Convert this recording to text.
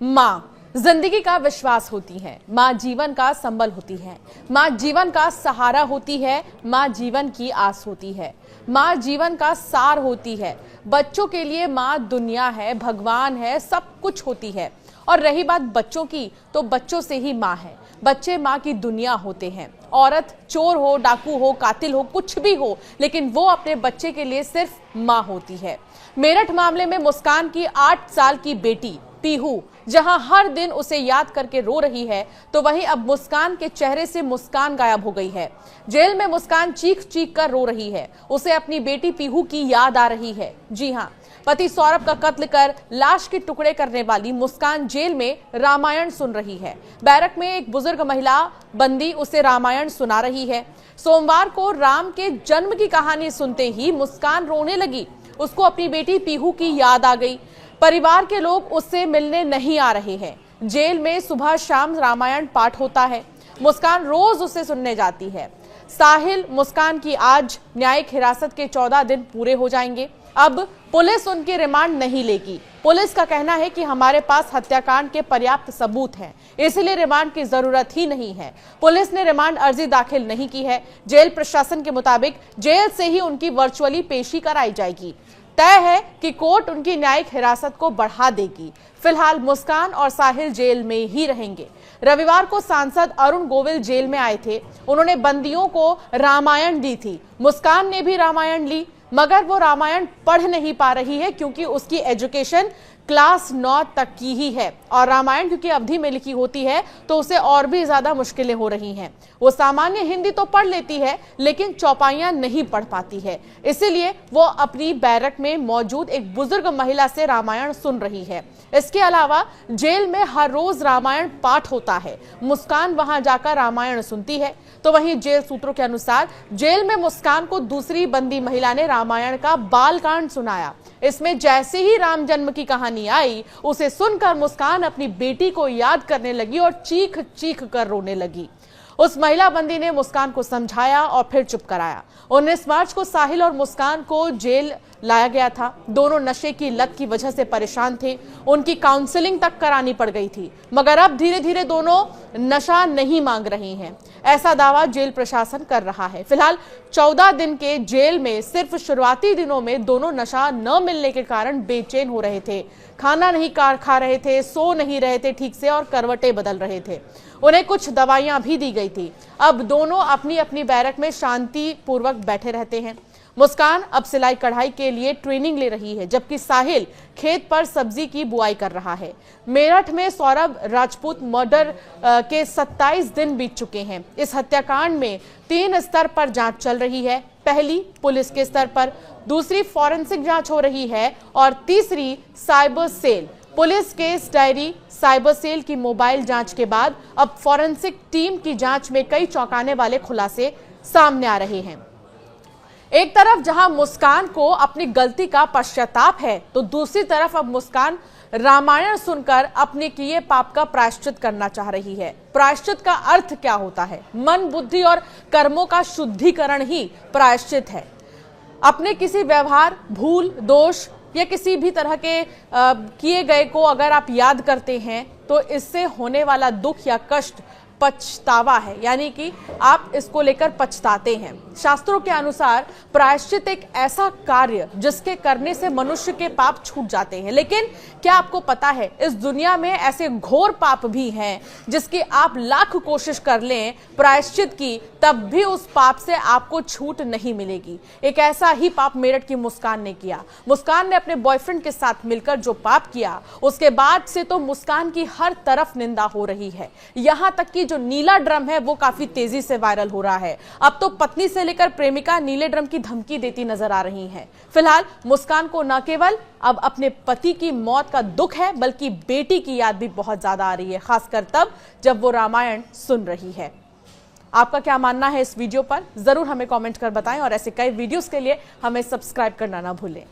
माँ जिंदगी का विश्वास होती है, माँ जीवन का संबल होती है, माँ जीवन का सहारा होती है, माँ जीवन की आस होती है, माँ जीवन का सार होती है। बच्चों के लिए माँ दुनिया है, भगवान है, सब कुछ होती है। और रही बात बच्चों की, तो बच्चों से ही माँ है। बच्चे माँ की दुनिया होते हैं। औरत चोर हो, डाकू हो, कातिल हो, कुछ भी हो, लेकिन वो अपने बच्चे के लिए सिर्फ माँ होती है। मेरठ मामले में मुस्कान की 8 साल की बेटी पीहू जहां हर दिन उसे याद करके रो रही है, तो वहीं अब मुस्कान के चेहरे से मुस्कान गायब हो गई है। जेल में मुस्कान चीख चीख कर रो रही है। उसे अपनी बेटी पीहू की याद आ रही है। जी हां, पति सौरभ का कत्ल कर लाश के टुकड़े करने वाली मुस्कान जेल में रामायण सुन रही है। बैरक में एक बुजुर्ग महिला बंदी उसे रामायण सुना रही है। सोमवार को राम के जन्म की कहानी सुनते ही मुस्कान रोने लगी। उसको अपनी बेटी पीहू की याद आ गई। परिवार के लोग उससे मिलने नहीं आ रहे हैं। जेल में सुबह शाम रामायण पाठ होता है। मुस्कान रोज उसे सुनने जाती है। साहिल मुस्कान की आज न्यायिक हिरासत के 14 दिन पूरे हो जाएंगे। अब पुलिस उनकी रिमांड नहीं लेगी। पुलिस का कहना है कि हमारे पास हत्याकांड के पर्याप्त सबूत हैं, इसलिए रिमांड की जरूरत ही नहीं है। पुलिस ने रिमांड अर्जी दाखिल नहीं की है। जेल प्रशासन के मुताबिक जेल से ही उनकी वर्चुअली पेशी कराई जाएगी। तय है कि कोर्ट उनकी न्यायिक हिरासत को बढ़ा देगी। फिलहाल मुस्कान और साहिल जेल में ही रहेंगे। रविवार को सांसद अरुण गोविल जेल में आए थे। उन्होंने बंदियों को रामायण दी थी। मुस्कान ने भी रामायण ली, मगर वो रामायण पढ़ नहीं पा रही है क्योंकि उसकी एजुकेशन क्लास 9 तक की ही है और रामायण क्योंकि अवधि में लिखी होती है तो उसे और भी ज्यादा मुश्किलें हो रही हैं। वो सामान्य हिंदी तो पढ़ लेती है लेकिन चौपाइयां नहीं पढ़ पाती है, इसीलिए वो अपनी बैरक में मौजूद एक बुजुर्ग महिला से रामायण सुन रही है। इसके अलावा जेल में हर रोज रामायण पाठ होता है। मुस्कान वहां जाकर रामायण सुनती है। तो वहीं जेल सूत्रों के अनुसार जेल में मुस्कान को दूसरी बंदी महिला ने रामायण का बालकांड सुनाया। इसमें जैसे ही राम जन्म की कहानी आई, उसे सुनकर मुस्कान अपनी बेटी को याद करने लगी और चीख चीख कर रोने लगी। उस महिला बंदी ने मुस्कान को समझाया और फिर चुप कराया। 19 मार्च को साहिल और मुस्कान को जेल लाया गया था। दोनों नशे की लत की वजह से परेशान थे। उनकी काउंसलिंग तक करानी पड़ गई थी, मगर अब धीरे धीरे दोनों नशा नहीं मांग रही हैं, ऐसा दावा जेल प्रशासन कर रहा है। फिलहाल 14 दिन के जेल में सिर्फ शुरुआती दिनों में दोनों नशा न मिलने के कारण बेचैन हो रहे थे। खाना नहीं खा रहे थे, सो नहीं रहे थे ठीक से और करवटें बदल रहे थे। उन्हें कुछ दवाइयां भी दी गई थी। अब दोनों अपनी अपनी बैरक में शांति पूर्वक बैठे रहते हैं। मुस्कान अब सिलाई कढ़ाई के लिए ट्रेनिंग ले रही है, जबकि साहिल खेत पर सब्जी की बुआई कर रहा है। मेरठ में सौरभ राजपूत मर्डर के 27 दिन बीत चुके हैं। इस हत्याकांड में 3 स्तर पर जांच चल रही है। पहली पुलिस के स्तर पर, दूसरी फॉरेंसिक जांच हो रही है और तीसरी cyber cell. Police case diary, cyber cell की मोबाइल जांच के बाद अब फॉरेंसिक टीम की जांच में कई चौंकाने वाले खुलासे सामने आ रहे हैं। एक तरफ जहां मुस्कान को अपनी गलती का पश्चाताप है, तो दूसरी तरफ अब मुस्कान रामायण सुनकर अपने किए पाप का प्रायश्चित करना चाह रही है। प्रायश्चित का अर्थ क्या होता है? मन, बुद्धि और कर्मों का शुद्धिकरण ही प्रायश्चित है। अपने किसी व्यवहार, भूल, दोष या किसी भी तरह के किए गए को अगर आप याद करते हैं तो इससे होने वाला दुख या कष्ट पछतावा है, यानी कि आप इसको लेकर पछताते हैं। शास्त्रों के अनुसार प्रायश्चित एक ऐसा कार्य जिसके करने से मनुष्य के पाप छूट जाते हैं। लेकिन क्या आपको पता है, इस दुनिया में ऐसे घोर पाप भी हैं जिसकी आप लाख कोशिश कर लें प्रायश्चित की, तब भी उस पाप से आपको छूट नहीं मिलेगी। एक ऐसा ही पाप मेरठ की मुस्कान ने किया। मुस्कान ने अपने बॉयफ्रेंड के साथ मिलकर जो पाप किया, उसके बाद से तो मुस्कान की हर तरफ निंदा हो रही है। यहां तक कि जो नीला ड्रम है वो काफी तेजी से वायरल हो रहा है। अब तो पत्नी से लेकर प्रेमिका नीले ड्रम की धमकी देती नजर आ रही हैं। फिलहाल मुस्कान को न केवल अब अपने पति की मौत का दुख है, बल्कि बेटी की याद भी बहुत ज्यादा आ रही है, खासकर तब जब वो रामायण सुन रही है। आपका क्या मानना है इस वीडियो पर? जरूर हमें कमेंट कर बताएं और ऐसे कई वीडियोस के लिए हमें सब्सक्राइब करना ना भूलें।